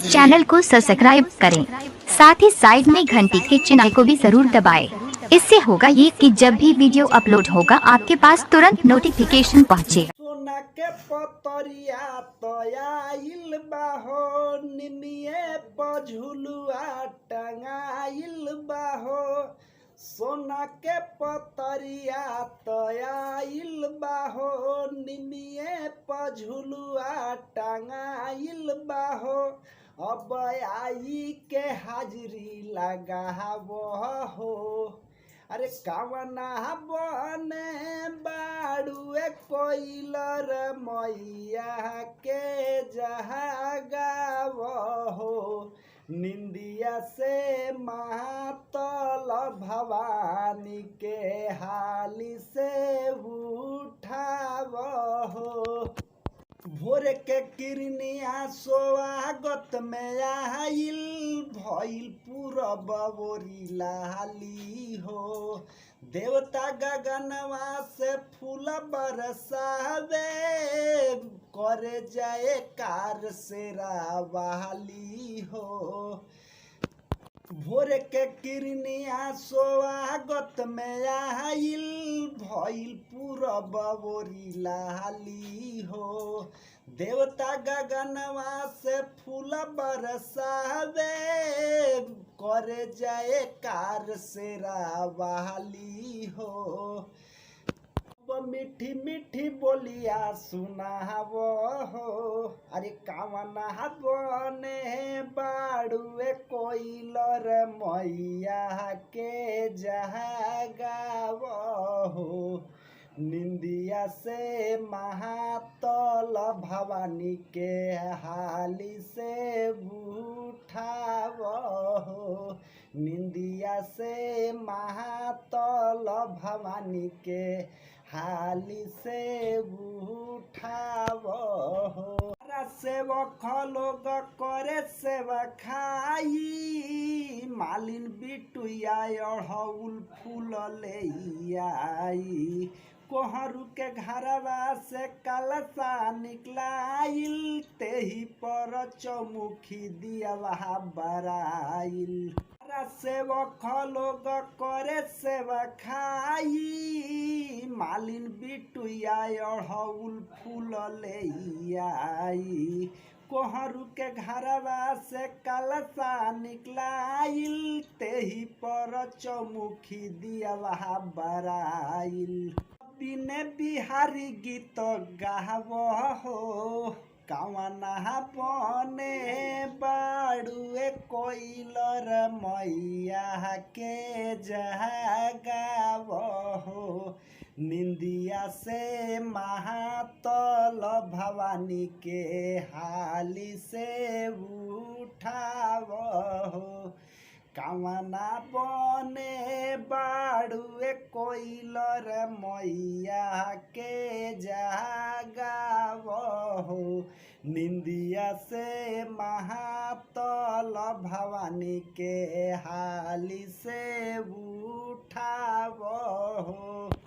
Channel को subscribe करें, साथ ही साइड में घंटी के चिन्ह को भी जरूर दबाएं। इससे होगा ये कि जब भी वीडियो अपलोड होगा आपके पास तुरंत नोटिफिकेशन पहुंचेगा। सोना के पतरिया तयाइल बाहो निमिये पझुलुआ टंगाइल बाहो। सोना के पतरिया तयाइल बाहो निमिये पझुलुआ टंगाइल बाहो। अब आई के हाजिरी लगावो हो। अरे कावना बने बाड़ुए कोइलर मैया के जहागाव हो। निंदिया से मातल भवानी के हाली से उठाव हो। भोर के किरनिया स्वागत में आइल भइल पूरब ओरी लाली हो। देवता गगनवा से फूल बरसावे करे जाए कार से रावाली हो। भोर के किरनिया स्वागत में आइल भइल पूरब ओरी लाली हो। देवता गगनवा से फूल बरसावे करे जाए कार से रावाली हो। मीठी मीठी बोलिया सुनावो हो। अरे कावना बने बाड़ुए कोइलर मैया के जहागाव हो। निंदिया से महातल भवानी के हाली से उठाव हो। निंदिया से महातल भवानी के हाली से उठाव हो। सेवक लोग करे सेवा खाई मालिन बिटुया अड़हुल फूल ले आई। कोहरू के घरवा से कलसा निकलाइल तेही पर चौमुखी दिया बराइल। सेवक लोग करे सेवा खाई मालिन बिटुया अड़हुल फूल ले आई। कोहरू के घरवा से कलसा निकलाइल तेही पर चौमुखी दिया बराइल। बिने बिहारी गीत गाव हो। कावना बने बाड़ुए कोइलर मैया के जहागाव हो। निंदिया से महातल भवानी के हाली से उठाव हो। कावना बने बाड़ुए कोइलर मैया के जहागाव हो। निंदिया से महातल भवानी के हाली से उठाव हो।